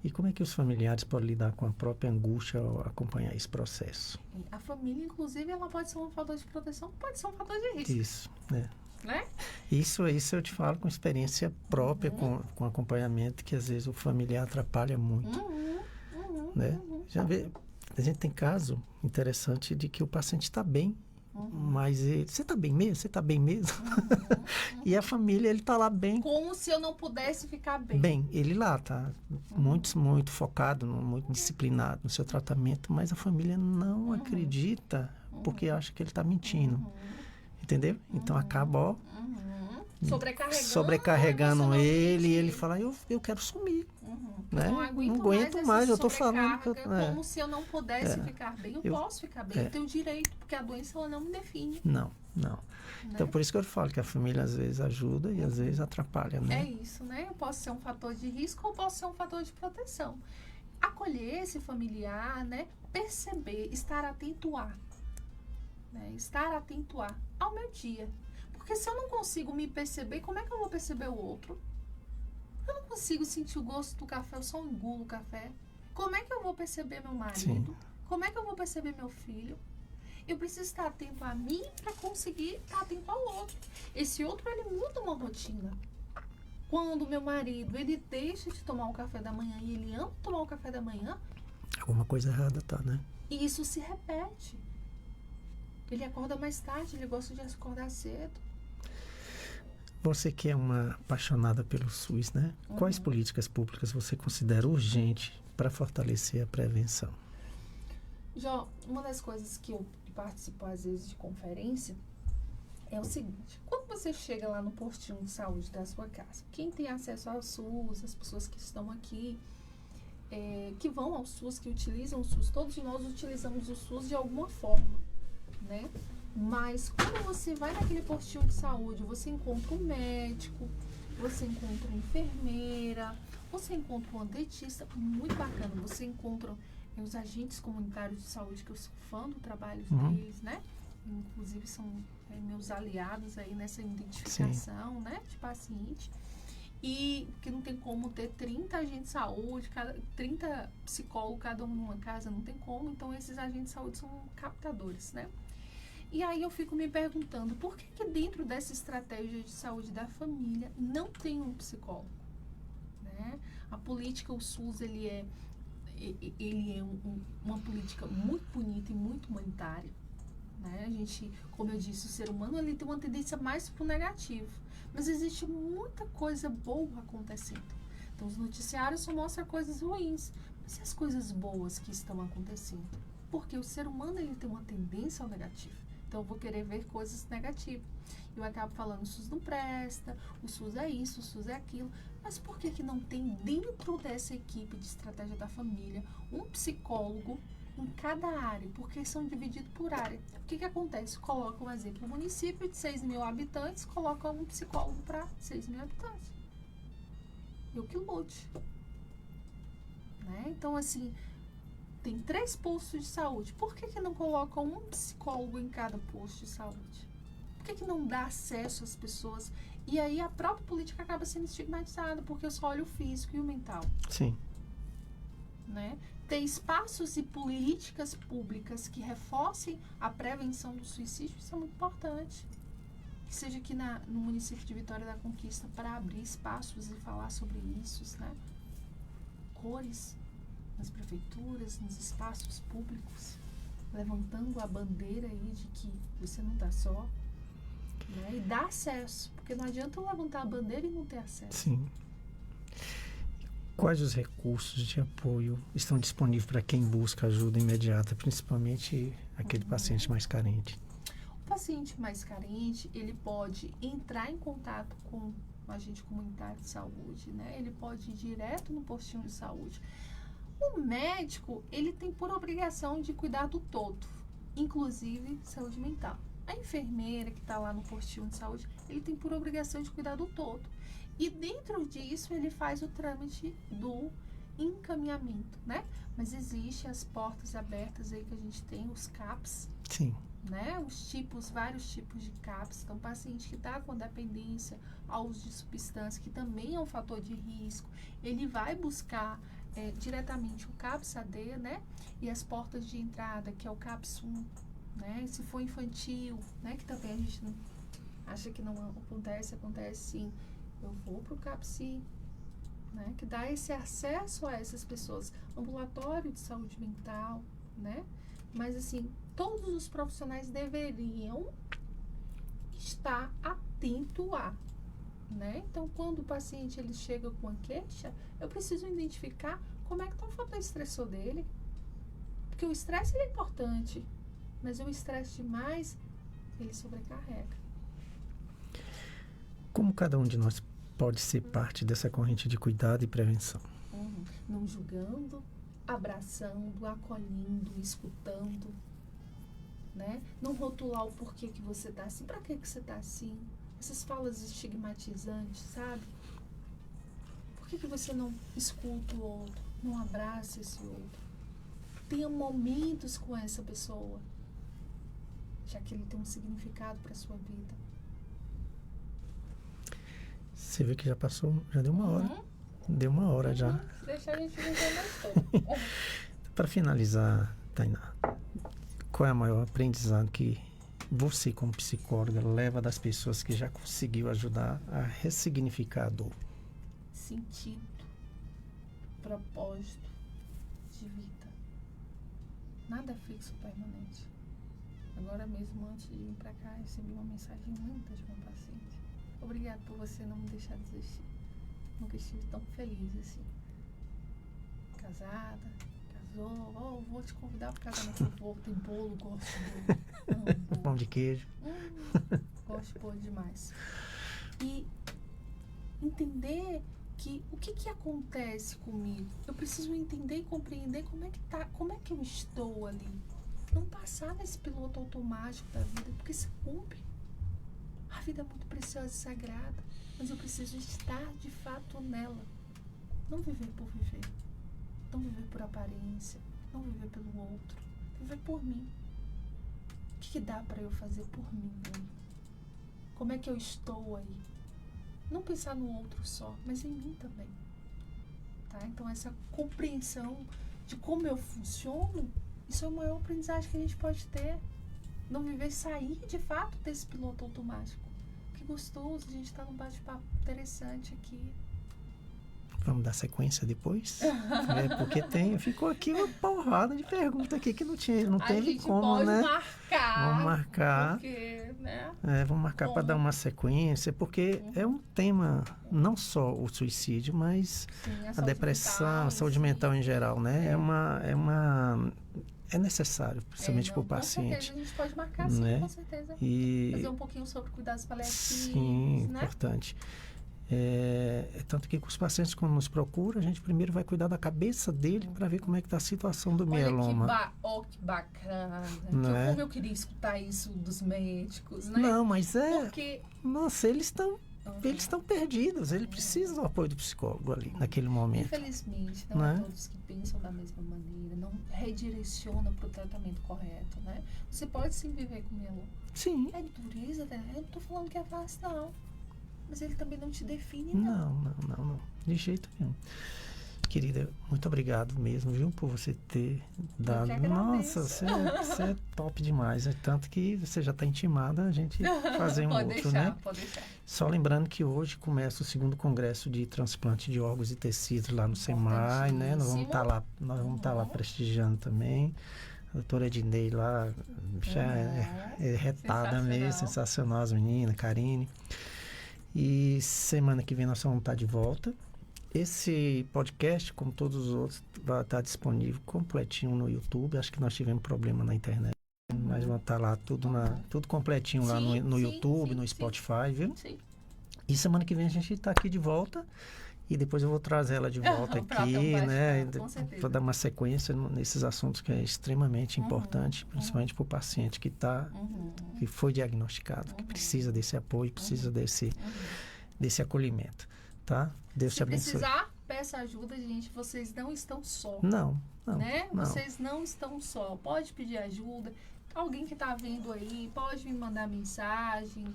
E como é que os familiares podem lidar com a própria angústia ao acompanhar esse processo? A família, inclusive, ela pode ser um fator de proteção, pode ser um fator de risco. Isso, né? Né? Isso eu te falo com experiência própria, com acompanhamento, que às vezes o familiar atrapalha muito, né? Já vê, a gente tem caso interessante de que o paciente está bem, mas você está bem mesmo? Você está bem mesmo? E a família, ele está lá bem. Como se eu não pudesse ficar bem. Bem, ele lá está muito focado, muito disciplinado no seu tratamento, mas a família não acredita porque acha que ele está mentindo. Entendeu? Então acaba, ó, sobrecarregando ele, e ele fala, eu quero sumir. Né? Não aguento mais, eu tô falando que como se eu não pudesse ficar bem. Eu posso ficar bem, eu tenho direito, porque a doença, ela não me define. Não. Né? Então por isso que eu falo que a família às vezes ajuda e às vezes atrapalha, né? É isso, né? Eu posso ser um fator de risco ou posso ser um fator de proteção. Acolher esse familiar, né? Perceber, estar atento a. Né? Estar atento ao meu dia. Porque se eu não consigo me perceber, como é que eu vou perceber o outro? Eu não consigo sentir o gosto do café, eu só engulo o café. Como é que eu vou perceber meu marido? Sim. Como é que eu vou perceber meu filho? Eu preciso estar atento a mim para conseguir estar atento ao outro. Esse outro, ele muda uma rotina. Quando meu marido, ele deixa de tomar o café da manhã e ele ama tomar o café da manhã, alguma coisa errada tá, né? E isso se repete. Ele acorda mais tarde, ele gosta de acordar cedo. Você que é uma apaixonada pelo SUS, né? Quais políticas públicas você considera urgente para fortalecer a prevenção? Jó, uma das coisas que eu participo às vezes de conferência é o seguinte: quando você chega lá no postinho de saúde da sua casa, quem tem acesso ao SUS, as pessoas que estão aqui, que vão ao SUS, que utilizam o SUS, todos nós utilizamos o SUS de alguma forma, né? Mas quando você vai naquele postinho de saúde, você encontra um médico, você encontra uma enfermeira, você encontra um dentista, muito bacana. Você encontra os agentes comunitários de saúde, que eu sou fã do trabalho deles, né? Inclusive são meus aliados aí nessa identificação, né, de paciente. E que não tem como ter 30 agentes de saúde, 30 psicólogos, cada um numa casa, não tem como. Então, esses agentes de saúde são captadores, né? E aí eu fico me perguntando, por que dentro dessa estratégia de saúde da família não tem um psicólogo? Né? A política, o SUS, ele é uma política muito bonita e muito humanitária. Né? A gente, como eu disse, o ser humano, ele tem uma tendência mais para o negativo. Mas existe muita coisa boa acontecendo. Então, os noticiários só mostram coisas ruins. Mas e as coisas boas que estão acontecendo? Porque o ser humano, ele tem uma tendência ao negativo. Então, eu vou querer ver coisas negativas. Eu acabo falando, o SUS não presta, o SUS é isso, o SUS é aquilo. Mas por que não tem dentro dessa equipe de estratégia da família um psicólogo em cada área? Porque são divididos por área. O que acontece? Coloca um exemplo, um município de 6 mil habitantes, coloca um psicólogo para 6 mil habitantes. Eu que lute. Né? Então, assim, tem 3 postos de saúde. Por que não colocam um psicólogo em cada posto de saúde? Por que não dá acesso às pessoas? E aí a própria política acaba sendo estigmatizada, porque eu só olho o físico e o mental. Sim. Né? Ter espaços e políticas públicas que reforcem a prevenção do suicídio, isso é muito importante. Que seja aqui no município de Vitória da Conquista, para abrir espaços e falar sobre isso, né? Cores nas prefeituras, nos espaços públicos, levantando a bandeira aí de que você não está só, né? E dar acesso, porque não adianta eu levantar a bandeira e não ter acesso. Sim. Quais os recursos de apoio estão disponíveis para quem busca ajuda imediata, principalmente aquele paciente mais carente? O paciente mais carente, ele pode entrar em contato com um agente comunitário de saúde, né? Ele pode ir direto no postinho de saúde. O médico, ele tem por obrigação de cuidar do todo, inclusive saúde mental. A enfermeira que está lá no postinho de saúde, ele tem por obrigação de cuidar do todo. E dentro disso, ele faz o trâmite do encaminhamento, né? Mas existe as portas abertas aí que a gente tem, os CAPs. Sim. Né? Vários tipos de CAPs. Então, paciente que está com dependência ao uso de substância, que também é um fator de risco, ele vai buscar diretamente o CAPS-AD, né? E as portas de entrada, que é o CAPS-1, né? Se for infantil, né? Que também a gente não acha que não acontece sim. Eu vou para o CAPS-I, né? Que dá esse acesso a essas pessoas. Ambulatório de saúde mental, né? Mas, assim, todos os profissionais deveriam estar atento a, né? Então, quando o paciente ele chega com uma queixa, eu preciso identificar como é que está o fator estressor dele. Porque o estresse ele é importante, mas o estresse demais, ele sobrecarrega. Como cada um de nós pode ser parte dessa corrente de cuidado e prevenção? Não julgando, abraçando, acolhendo, escutando, né? Não rotular o porquê que você tá assim. Pra que você tá assim? Essas falas estigmatizantes, sabe? Por que você não escuta o outro? Não abraça esse outro? Tenha momentos com essa pessoa, já que ele tem um significado para sua vida. Você vê que já passou, já deu uma hora. Deu uma hora já. Deixa a gente viver mais tempo. Para finalizar, Tainá, qual é o maior aprendizado que você, como psicóloga, leva das pessoas que já conseguiu ajudar a ressignificar a dor? Sentido, propósito de vida. Nada fixo permanente. Agora mesmo, antes de vir para cá, eu recebi uma mensagem linda de uma paciente. Obrigada por você não me deixar desistir. Nunca estive tão feliz assim. Casada, casou. Vou te convidar para o casamento. Eu vou, tem bolo, gosto de bolo. Amo bolo. Pão de queijo. Gosto de bolo demais. E entender que o que acontece comigo. Eu preciso entender e compreender como é que eu estou ali. Não passar nesse piloto automático da vida, porque se cumpre. A vida é muito preciosa e sagrada, mas eu preciso estar de fato nela. Não viver por viver. Não viver por aparência. Não viver pelo outro. Viver por mim. O que dá para eu fazer por mim aí? Como é que eu estou aí? Não pensar no outro só, mas em mim também. Tá? Então essa compreensão de como eu funciono, isso é o maior aprendizagem que a gente pode ter. Não viver, sair de fato desse piloto automático. Que gostoso, a gente tá num bate-papo interessante aqui. Vamos dar sequência depois? Porque ficou aqui uma porrada de perguntas aqui que não teve como, né? Vamos marcar. Porque, né? Vamos marcar para dar uma sequência, porque é um tema, não só o suicídio, mas a depressão, a saúde mental em geral, né? É necessário, principalmente para o paciente. Com certeza, a gente pode marcar, sim, né? Com certeza. E fazer um pouquinho sobre cuidados paliativos, sim, né? Importante. Tanto que com os pacientes, quando nos procuram, a gente primeiro vai cuidar da cabeça dele para ver como é que está a situação do mieloma. Que bacana. Né? Como eu queria escutar isso dos médicos, né? Não, mas Porque... Nossa, eles estão eles estão perdidos, ele precisa do apoio do psicólogo ali, naquele momento. Infelizmente, não é todos que pensam da mesma maneira, não redirecionam para o tratamento correto, né? Você pode sim viver com melô. Sim. É dureza, né? Eu não tô falando que é fácil, não. Mas ele também não te define, não. Não. De jeito nenhum. Querida, muito obrigado mesmo, viu, por você ter dado. Nossa, você é top demais. É tanto que você já está intimada a gente fazer um pode outro, deixar, né? Pode deixar. Só lembrando que hoje começa o 2º congresso de transplante de órgãos e tecidos lá no SEMAI, né? Nós vamos estar lá prestigiando também. A doutora Ednei lá já é retada mesmo, sensacional as meninas, Karine. E semana que vem nós vamos estar de volta. Esse podcast, como todos os outros, vai estar disponível completinho no YouTube. Acho que nós tivemos problema na internet, mas vai estar lá tudo completinho lá no YouTube, no Spotify, viu? Sim. E semana que vem a gente está aqui de volta. E depois eu vou trazer ela de volta aqui, né? Para dar uma sequência nesses assuntos que é extremamente importante, principalmente para o paciente que foi diagnosticado, que precisa desse apoio, precisa desse acolhimento. Tá? Deus te abençoe. Se precisar, peça ajuda, gente. Vocês não estão só. Não. Né? Vocês não estão só. Pode pedir ajuda. Alguém que está vendo aí, pode me mandar mensagem.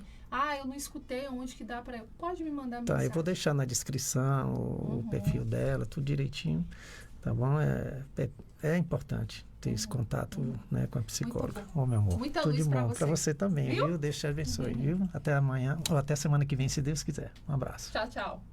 Eu não escutei onde que dá para... Pode me mandar mensagem. Tá, eu vou deixar na descrição o perfil dela, tudo direitinho. Tá bom? É importante ter esse contato, né, com a psicóloga. Meu amor. Muita tudo luz de bom para você também, viu? Deus te abençoe, viu? Até amanhã, ou até semana que vem, se Deus quiser. Um abraço. Tchau, tchau.